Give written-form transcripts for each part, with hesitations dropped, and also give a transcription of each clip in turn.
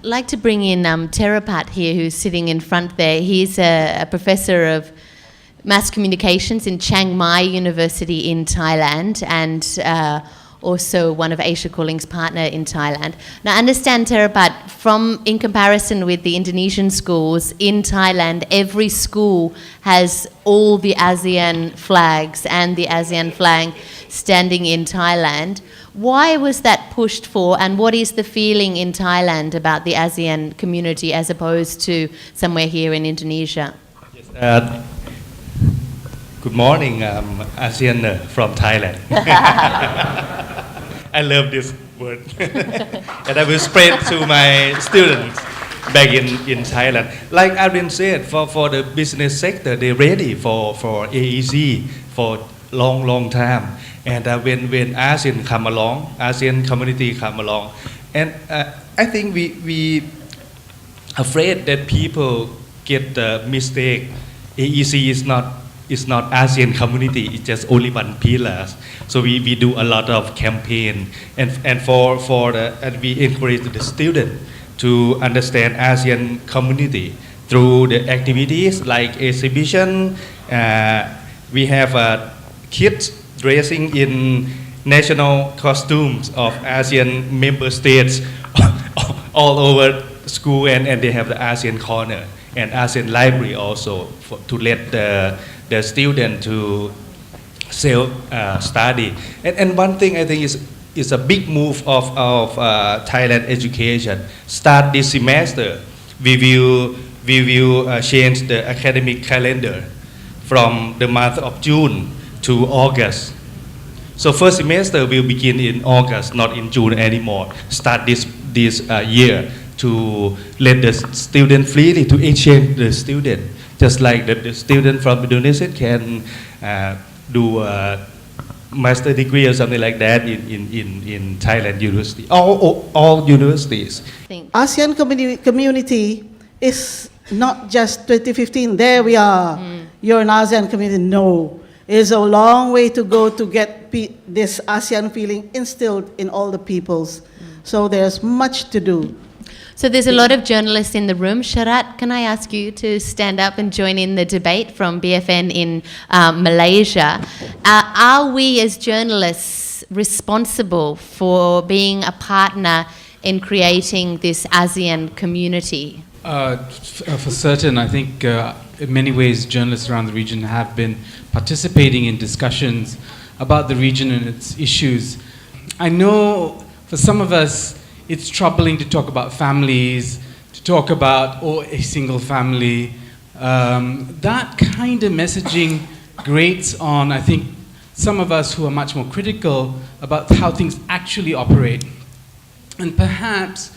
like to bring in Therapat here, who's sitting in front there. He's a professor of mass communications in Chiang Mai University in Thailand, and also one of Asia Calling's partner in Thailand. Now, understand, Therapat, in comparison with the Indonesian schools, in Thailand, every school has all the ASEAN flags and the ASEAN flag standing in Thailand. Why was that pushed for, and what is the feeling in Thailand about the ASEAN community as opposed to somewhere here in Indonesia? Yes, good morning, I'm ASEAN from Thailand. I love this word. And I will spread to my students back in Thailand. Like Arvind said, for the business sector, they're ready for AEC for long time. And when ASEAN come along, ASEAN community come along, and I think we afraid that people get the mistake. AEC is not ASEAN community. It's just only one pillar. So we do a lot of campaign, and we encourage the student to understand ASEAN community through the activities like exhibition. We have kids dressing in national costumes of ASEAN member states all over school, and they have the ASEAN corner and ASEAN library also to let the student to self-study. And one thing I think is a big move of Thailand education. Start this semester, we will change the academic calendar from the month of June to August. So first semester will begin in August, not in June anymore. Start this year to let the student freely to exchange the student, just like the student from Indonesia can do a master degree or something like that in Thailand university. All universities. ASEAN community is not just 2015. There we are. You're an ASEAN community. No. It's a long way to go to get this ASEAN feeling instilled in all the peoples. So there's much to do. So there's a lot of journalists in the room. Sharat, can I ask you to stand up and join in the debate from BFN in Malaysia? Are we as journalists responsible for being a partner in creating this ASEAN community? For certain, I think in many ways journalists around the region have been participating in discussions about the region and its issues. I know for some of us it's troubling to talk about families, to talk about a single family. That kind of messaging grates on, I think, some of us who are much more critical about how things actually operate. And perhaps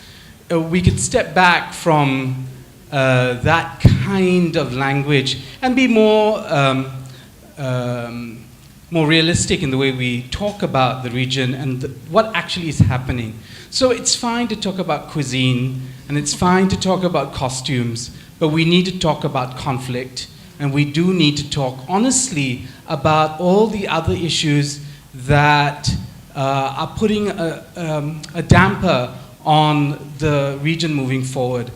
we could step back from that kind of language and be more realistic in the way we talk about the region and what actually is happening. So it's fine to talk about cuisine, and it's fine to talk about costumes, but we need to talk about conflict, and we do need to talk honestly about all the other issues that are putting a damper on the region moving forward.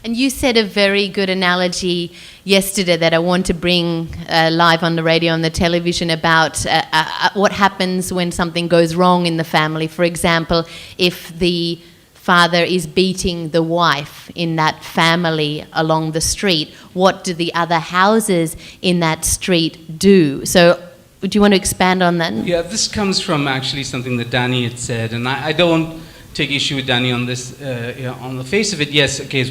And you said a very good analogy yesterday that I want to bring live on the radio and the television about what happens when something goes wrong in the family. For example, if the father is beating the wife in that family along the street, what do the other houses in that street do? So do you want to expand on that? Yeah, this comes from actually something that Danny had said, and I don't take issue with Danny on this. On the face of it, yes, okay,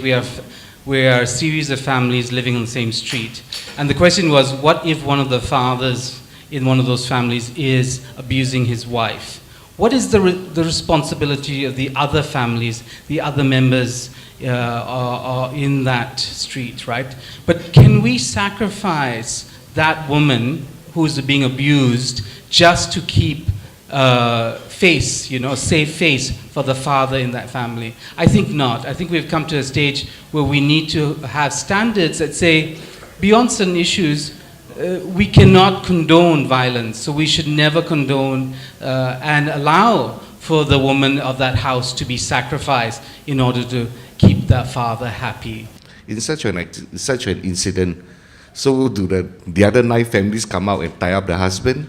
we are a series of families living on the same street. And the question was, what if one of the fathers in one of those families is abusing his wife? What is the responsibility of the other families, the other members are in that street, right? But can we sacrifice that woman who's being abused just to keep face, safe face for the father in that family? I think not. I think we've come to a stage where we need to have standards that say, beyond certain issues, we cannot condone violence, so we should never condone and allow for the woman of that house to be sacrificed in order to keep that father happy. In such an incident, so do the other 9 families come out and tie up the husband?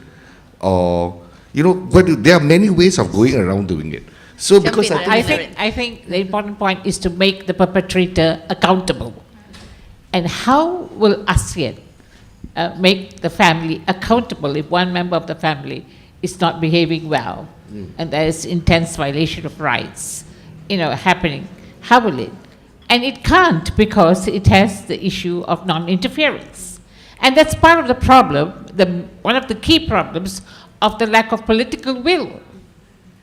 Or, there are many ways of going around doing it. So because I I think the important point is to make the perpetrator accountable. And how will ASEAN make the family accountable if one member of the family is not behaving well and there is intense violation of rights, happening? How will it? And it can't, because it has the issue of non-interference. And that's part of the problem, one of the key problems of the lack of political will.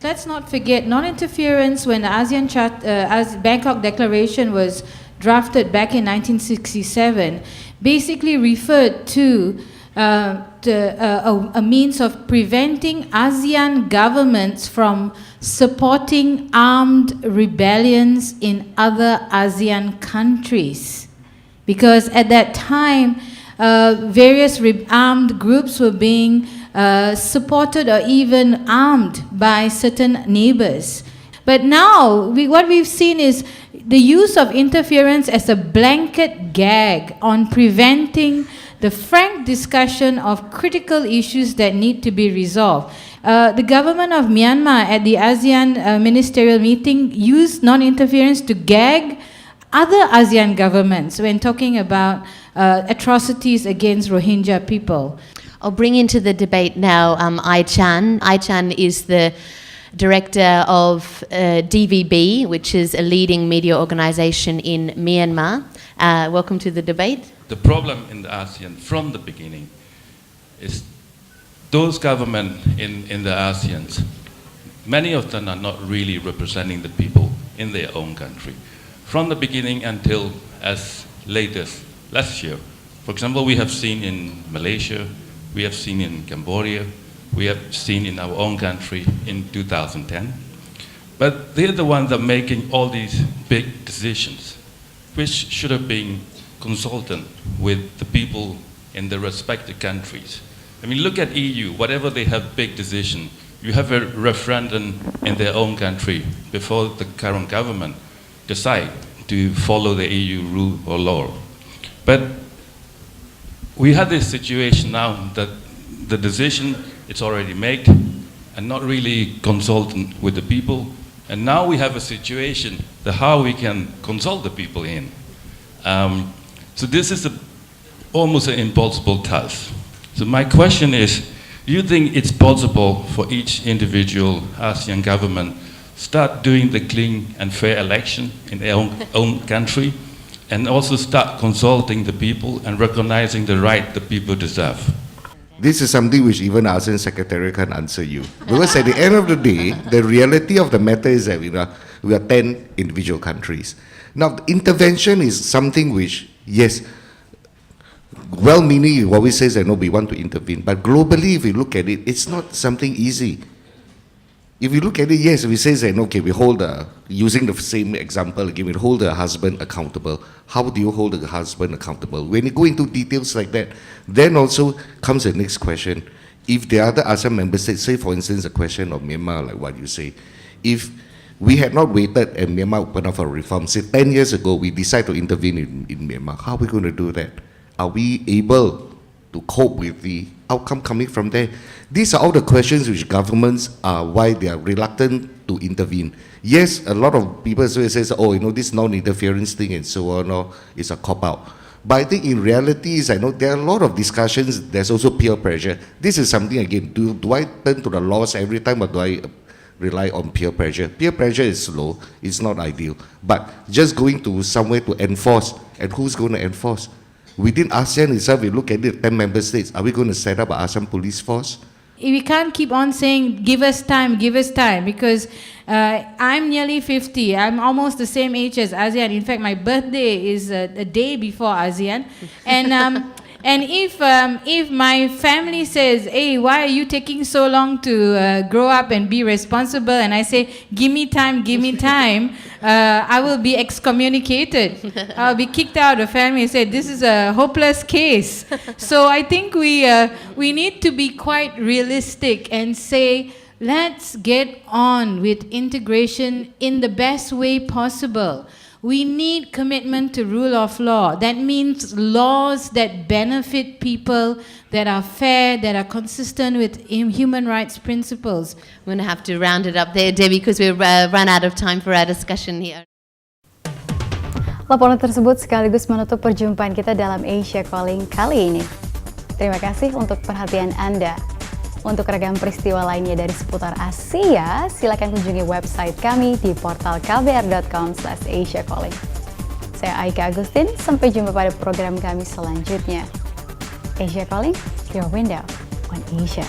Let's not forget non-interference. When the ASEAN Bangkok Declaration was drafted back in 1967, basically referred to a means of preventing ASEAN governments from supporting armed rebellions in other ASEAN countries. Because at that time, various armed groups were being supported or even armed by certain neighbors. But now, what we've seen is the use of interference as a blanket gag on preventing the frank discussion of critical issues that need to be resolved. The government of Myanmar at the ASEAN ministerial meeting used non-interference to gag other ASEAN governments when talking about atrocities against Rohingya people. I'll bring into the debate now Ai Chan. Ai Chan is the director of DVB, which is a leading media organization in Myanmar. Welcome to the debate. The problem in the ASEAN from the beginning is those governments in the ASEAN, many of them are not really representing the people in their own country. From the beginning until as late as last year. For example, we have seen in Malaysia, we have seen in Cambodia, we have seen in our own country in 2010. But they're the ones that are making all these big decisions, which should have been consulted with the people in the respective countries. I mean, look at EU, whatever they have big decision, you have a referendum in their own country before the current government decide to follow the EU rule or law. But we have this situation now that the decision is already made and not really consulted with the people. And now we have a situation that how we can consult the people in. So this is almost an impossible task. So my question is, do you think it's possible for each individual ASEAN government start doing the clean and fair election in their own country, and also start consulting the people and recognizing the right the people deserve? This is something which even ASEAN Secretary can answer you. Because at the end of the day, the reality of the matter is that we are 10 individual countries. Now, intervention is something which, yes, well-meaning, you always says that no, we want to intervene. But globally, if you look at it, it's not something easy. If you look at it, yes, we say that, okay, we hold, using the same example again, we hold the husband accountable. How do you hold the husband accountable? When you go into details like that, then also comes the next question. If the other ASEAN member states, say for instance, the question of Myanmar, like what you say, if we had not waited and Myanmar opened up for reform, say 10 years ago, we decide to intervene in Myanmar, how are we going to do that? Are we able to cope with the outcome coming from there? These are all the questions which governments are why they are reluctant to intervene. Yes, a lot of people say, oh, this non-interference thing and so on, or it's a cop-out. But I think in reality, there are a lot of discussions, there's also peer pressure. This is something, again, do I turn to the laws every time, or do I rely on peer pressure? Peer pressure is slow, it's not ideal. But just going to somewhere to enforce, and who's going to enforce? Within ASEAN itself, we look at it, 10 member states, are we going to set up an ASEAN police force? We can't keep on saying, give us time, because I'm nearly 50. I'm almost the same age as ASEAN. In fact, my birthday is a day before ASEAN. And if my family says, hey, why are you taking so long to grow up and be responsible? And I say, give me time, I will be excommunicated. I'll be kicked out of the family and say, this is a hopeless case. So I think we need to be quite realistic and say, let's get on with integration in the best way possible. We need commitment to rule of law. That means laws that benefit people, that are fair, that are consistent with human rights principles. We're going to have to round it up there, Debbie, because we've run out of time for our discussion here. Laporan tersebut sekaligus menutup perjumpaan kita dalam Asia Calling kali ini. Terima kasih untuk perhatian Anda. Untuk ragam peristiwa lainnya dari seputar Asia, silakan kunjungi website kami di portal kbr.com/asiacalling. Saya Aika Agustin, sampai jumpa pada program kami selanjutnya. Asia Calling, your window on Asia.